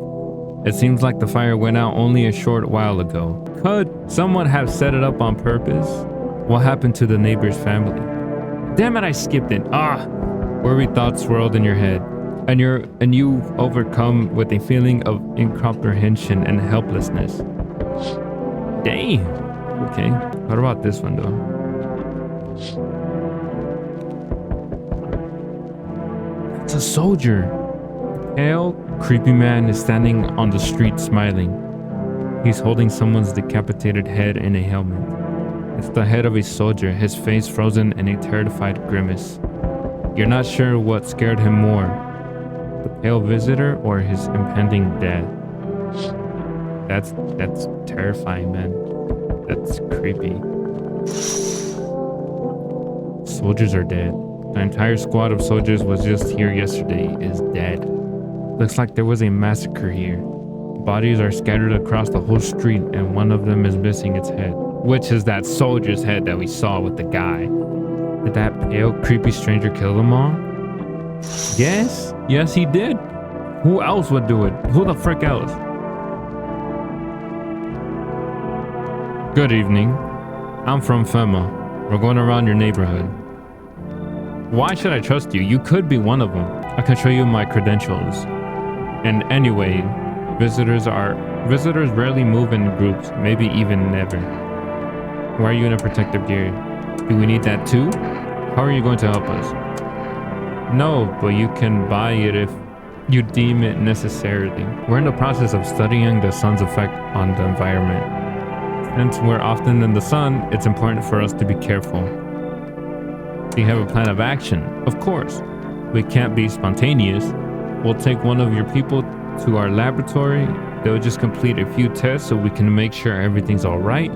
It seems like the fire went out only a short while ago. Could someone have set it up on purpose? What happened to the neighbor's family? Damn it, I skipped it. Worried thoughts swirled in your head, and you overcome with a feeling of incomprehension and helplessness. Dang. Okay. What about this one though? It's a soldier. Pale, creepy man is standing on the street smiling. He's holding someone's decapitated head in a helmet. It's the head of a soldier, his face frozen in a terrified grimace. You're not sure what scared him more, the pale visitor or his impending death. That's terrifying, man. That's creepy. Soldiers are dead. The entire squad of soldiers was just here yesterday is dead. Looks like there was a massacre here. Bodies are scattered across the whole street and one of them is missing its head. Which is that soldier's head that we saw with the guy. Did that pale, creepy stranger kill them all? Yes. Yes, he did. Who else would do it? Who the frick else? Good evening. I'm from FEMA. We're going around your neighborhood. Why should I trust you? You could be one of them. I can show you my credentials. And anyway, visitors rarely move in groups, maybe even never. Why are you in a protective gear? Do we need that too? How are you going to help us? No, but you can buy it if you deem it necessarily. We're in the process of studying the sun's effect on the environment. Since we're often in the sun, it's important for us to be careful. Do you have a plan of action? Of course. We can't be spontaneous. We'll take one of your people to our laboratory. They'll just complete a few tests so we can make sure everything's all right,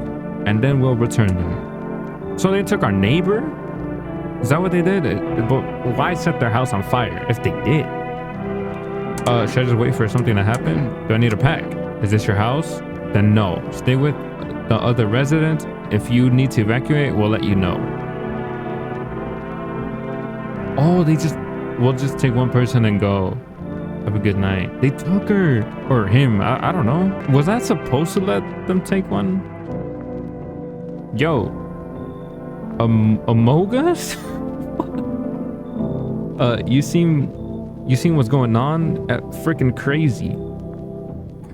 and then we'll return them. So they took our neighbor? Is that what they did? But why set their house on fire if they did? Should I just wait for something to happen? Do I need a pack? Is this your house? Then no. Stay with the other residents. If you need to evacuate, we'll let you know. Oh, we'll just take one person and go. Have a good night. They took her or him. I don't know. Was I supposed to let them take one? Yo. Amogus? You seem what's going on? Freaking crazy.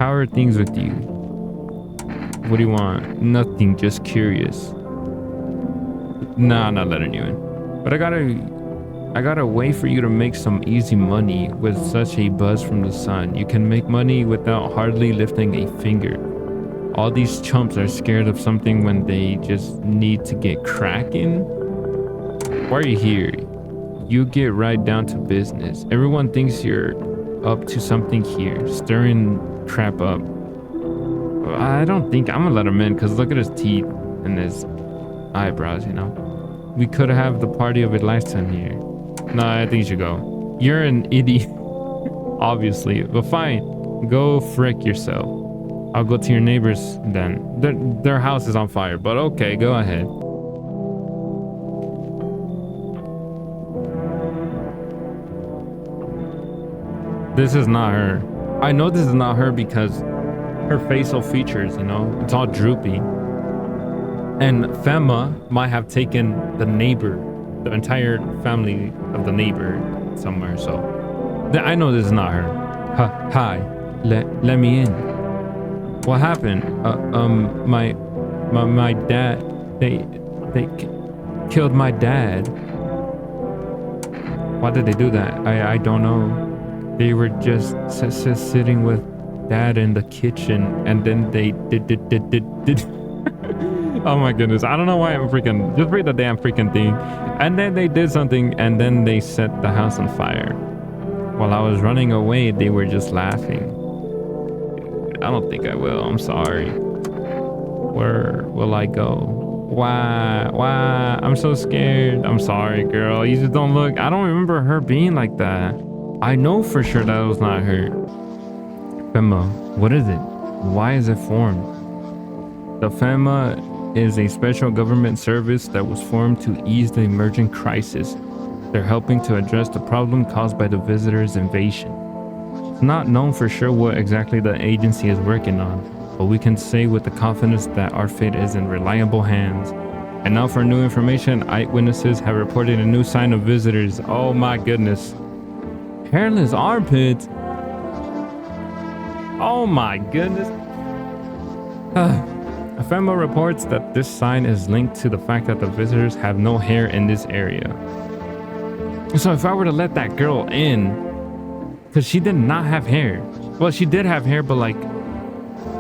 How are things with you? What do you want? Nothing, just curious. Nah, I'm not letting you in. But I got a way for you to make some easy money with such a buzz from the sun. You can make money without hardly lifting a finger. All these chumps are scared of something when they just need to get cracking. Why are you here? You get right down to business. Everyone thinks you're up to something here, stirring crap up. I don't think I'm gonna let him in because look at his teeth and his eyebrows, you know. We could have the party of a lifetime here. No, I think you should go. You're an idiot, obviously, but fine. Go frick yourself. I'll go to your neighbors then. Their house is on fire, but okay, go ahead. This is not her. I know this is not her because her facial features, you know, it's all droopy. And FEMA might have taken the neighbor, the entire family of the neighbor somewhere, so I know this is not her. Hi, let me in. What happened? My dad, they killed my dad. Why did they do that? I don't know. They were just sitting with dad in the kitchen, and then they did. Oh my goodness, I don't know why I'm freaking, just read the damn freaking thing. And then they did something, and then they set the house on fire. While I was running away, they were just laughing. I don't think I will, I'm sorry. Where will I go? Why? I'm so scared. I'm sorry, girl. You just don't look, I don't remember her being like that. I know for sure that was not her. FEMA, what is it? Why is it formed? The FEMA is a special government service that was formed to ease the emerging crisis. They're helping to address the problem caused by the visitors' invasion. It's not known for sure what exactly the agency is working on, but we can say with the confidence that our fate is in reliable hands. And now for new information, eyewitnesses have reported a new sign of visitors. Oh my goodness. Hairless armpits. Oh my goodness. FEMA reports that this sign is linked to the fact that the visitors have no hair in this area. So if I were to let that girl in, because she did not have hair. Well, she did have hair, but like,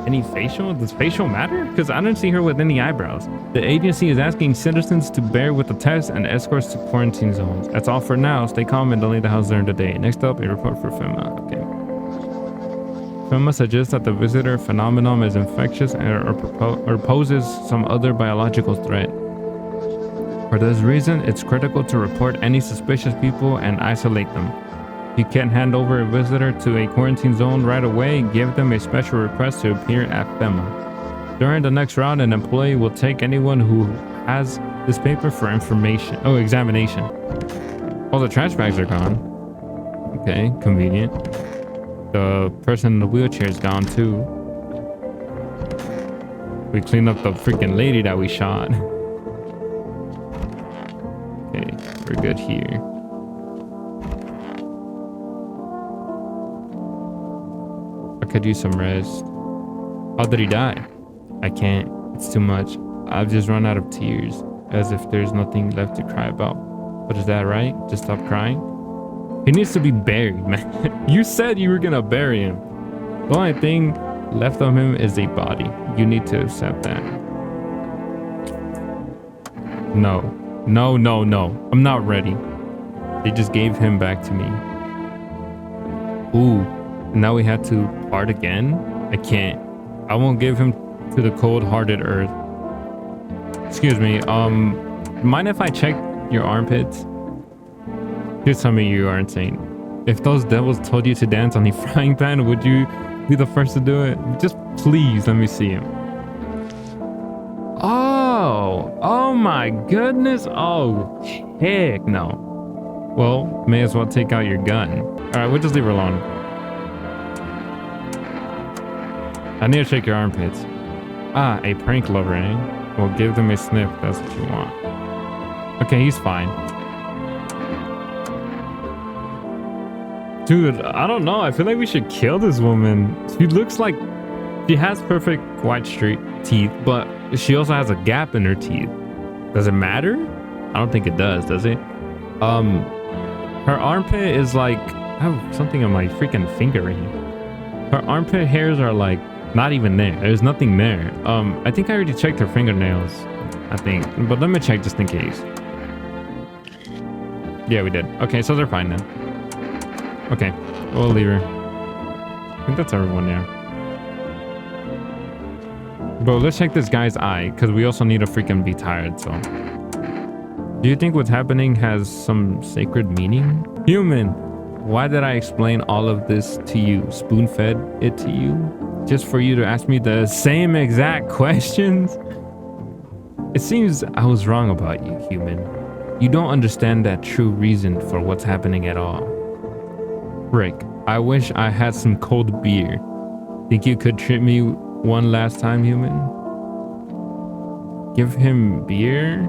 any facial? Does facial matter? Because I didn't see her with any eyebrows. The agency is asking citizens to bear with the test and escorts to quarantine zones. That's all for now. Stay calm and don't leave the house during the day. Next up, a report for FEMA. Okay. FEMA suggests that the visitor phenomenon is infectious or poses some other biological threat. For this reason, it's critical to report any suspicious people and isolate them. If you can't hand over a visitor to a quarantine zone right away, give them a special request to appear at FEMA. During the next round, an employee will take anyone who has this paper for examination. All the trash bags are gone. Okay, convenient. The person in the wheelchair is gone too. We cleaned up the freaking lady that we shot. Okay, we're good here. I could use some rest. How did he die? I can't. It's too much. I've just run out of tears, as if there's nothing left to cry about. But is that right? Just stop crying? He needs to be buried, man. You said you were gonna bury him. The only thing left of him is a body. You need to accept that. No. I'm not ready. They just gave him back to me. Ooh. Now we had to part again? I can't. I won't give him to the cold-hearted earth. Excuse me, mind if I check your armpits? Please tell me you aren't insane. If those devils told you to dance on the frying pan, would you be the first to do it? Just please let me see him. Oh my goodness. Oh, heck no. Well, may as well take out your gun. All right, we'll just leave her alone. I need to check your armpits. Ah, a prank lover, eh? Well, give them a sniff. That's what you want. Okay, he's fine. Dude, I don't know. I feel like we should kill this woman. She looks like she has perfect white straight teeth, but she also has a gap in her teeth. Does it matter? I don't think it does it? Her armpit is like, I have something on my freaking finger right here. Her armpit hairs are like not even there. There's nothing there. I think I already checked her fingernails, I think, but let me check just in case. Yeah, we did. Okay, so they're fine then. Okay, we'll leave her. I think that's everyone there. Bro, let's check this guy's eye, because we also need to freaking be tired, so. Do you think what's happening has some sacred meaning? Human, why did I explain all of this to you? Spoon-fed it to you? Just for you to ask me the same exact questions? It seems I was wrong about you, human. You don't understand that true reason for what's happening at all. Rick, I wish I had some cold beer. Think you could treat me one last time, human? Give him beer?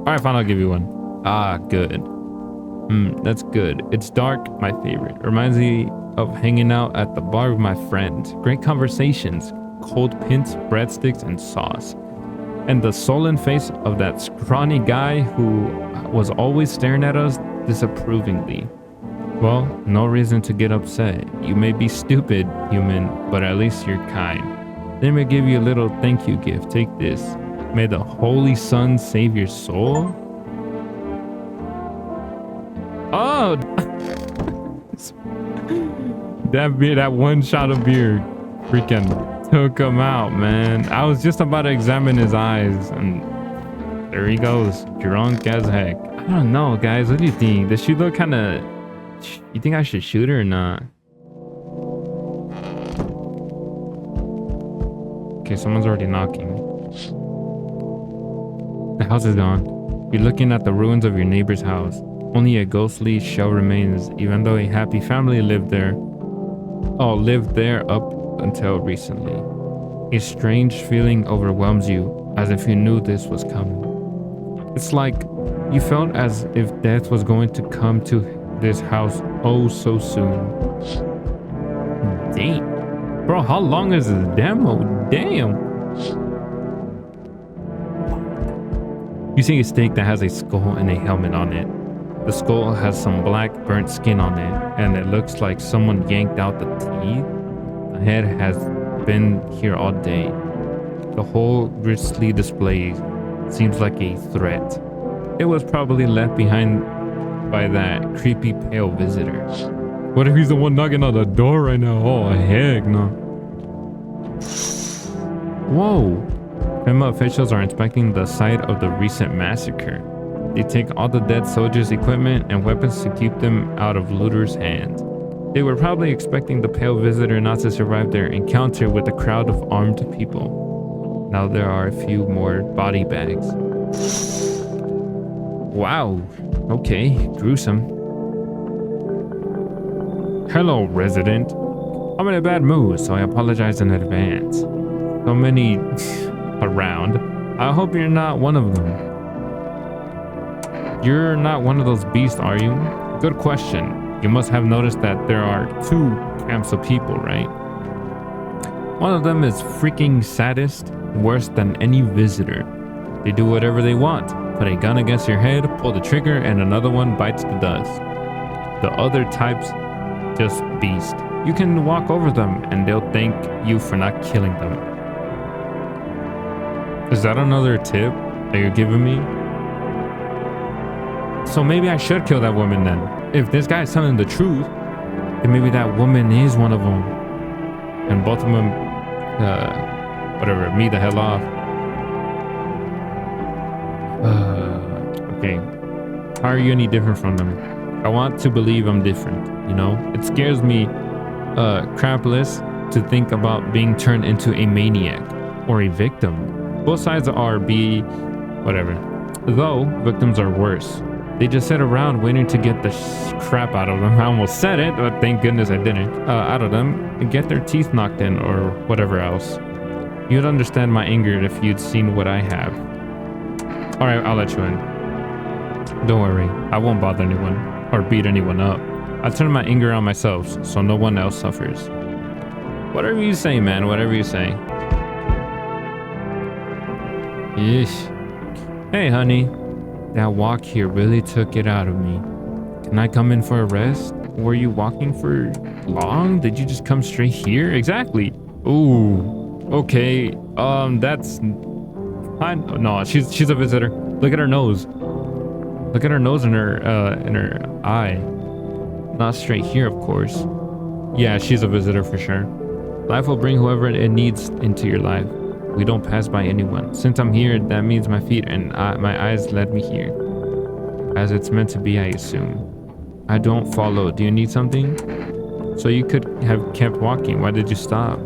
Alright, fine, I'll give you one. Ah, good. That's good. It's dark, my favorite. Reminds me of hanging out at the bar with my friends. Great conversations, cold pints, breadsticks, and sauce. And the sullen face of that scrawny guy who was always staring at us disapprovingly. Well, no reason to get upset. You may be stupid, human, but at least you're kind. Let me give you a little thank you gift. Take this. May the Holy Sun save your soul. Oh! that one shot of beer freaking took him out, man. I was just about to examine his eyes, and there he goes, drunk as heck. I don't know, guys. What do you think? Does she look kind of... You think I should shoot her or not? Okay, someone's already knocking. The house is gone. You're looking at the ruins of your neighbor's house. Only a ghostly shell remains, even though a happy family lived there. Oh, lived there up until recently. A strange feeling overwhelms you, as if you knew this was coming. It's like you felt as if death was going to come to this house oh so soon. Damn. Bro, how long is this demo? Damn. You see a stake that has a skull and a helmet on it. The skull has some black burnt skin on it, and it looks like someone yanked out the teeth. The head has been here all day. The whole grisly display seems like a threat. It was probably left behind by that creepy pale visitor. What if he's the one knocking on the door right now? Oh, heck no. Whoa. FEMA officials are inspecting the site of the recent massacre. They take all the dead soldiers' equipment and weapons to keep them out of looters' hands. They were probably expecting the pale visitor not to survive their encounter with a crowd of armed people. Now there are a few more body bags. Wow. Okay, gruesome. Hello, resident. I'm in a bad mood, so I apologize in advance. So many around. I hope you're not one of them. You're not one of those beasts, are you? Good question. You must have noticed that there are two camps of people, right? One of them is freaking sadist, worse than any visitor. They do whatever they want. Put a gun against your head, pull the trigger, and another one bites the dust. The other type's just beast. You can walk over them and they'll thank you for not killing them. Is that another tip that you're giving me? So maybe I should kill that woman then. If this guy is telling the truth, then maybe that woman is one of them. And both of them, whatever, me the hell off. Okay. How are you any different from them? I want to believe I'm different, you know? It scares me, crapless, to think about being turned into a maniac or a victim. Both sides are whatever. Though, victims are worse. They just sit around waiting to get the crap out of them. I almost said it, but thank goodness I didn't. Out of them and get their teeth knocked in or whatever else. You'd understand my anger if you'd seen what I have. All right, I'll let you in. Don't worry, I won't bother anyone or beat anyone up. I turn my anger on myself so no one else suffers. Whatever you say, man, whatever you say. Yeesh. Hey, honey. That walk here really took it out of me. Can I come in for a rest? Were you walking for long? Did you just come straight here? Exactly. Ooh. Okay. That's fine. No, she's a visitor. Look at her nose. Look at her nose and her eye. Not straight here, of course. Yeah, she's a visitor for sure. Life will bring whoever it needs into your life. We don't pass by anyone. Since I'm here, that means my feet and my eyes led me here. As it's meant to be, I assume. I don't follow. Do you need something? So you could have kept walking. Why did you stop?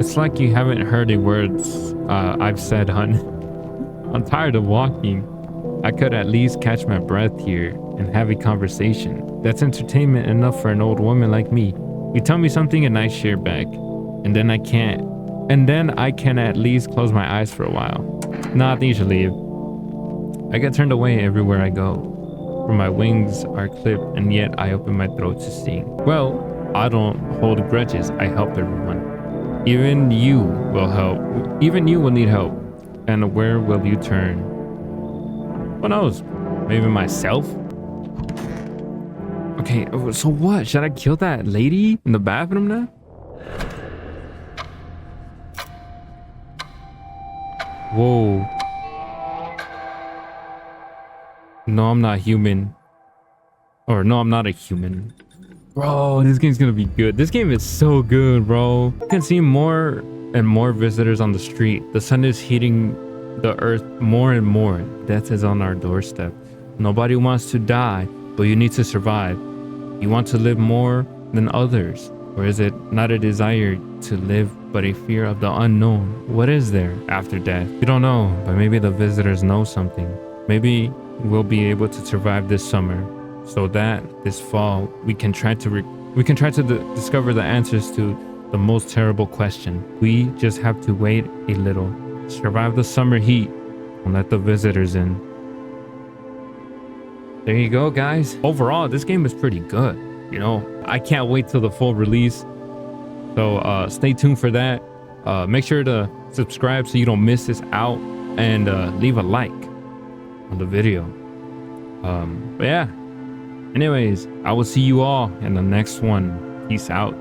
It's like you haven't heard the words I've said, hun. I'm tired of walking. I could at least catch my breath here and have a conversation. That's entertainment enough for an old woman like me. You tell me something and I share back. And then I can at least close my eyes for a while. Nah, I think you should leave. I get turned away everywhere I go. For my wings are clipped and yet I open my throat to sing. Well, I don't hold grudges. I help everyone. Even you will help. Even you will need help. And where will you turn? Who knows? Maybe myself? Okay, so what? Should I kill that lady in the bathroom now? Whoa. No, I'm not human. Or no, I'm not a human. Bro, this game's gonna be good. This game is so good, bro. You can see more and more visitors on the street. The sun is heating the earth more and more. Death is on our doorstep. Nobody wants to die, but you need to survive. You want to live more than others. Or is it not a desire to live, but a fear of the unknown? What is there after death? We don't know, but maybe the visitors know something. Maybe we'll be able to survive this summer, so that this fall we can try to discover the answers to the most terrible question. We just have to wait a little, survive the summer heat, and let the visitors in. There you go, guys. Overall, this game is pretty good. You know, I can't wait till the full release. So stay tuned for that. Make sure to subscribe so you don't miss this out, and leave a like on the video. But yeah. Anyways, I will see you all in the next one. Peace out.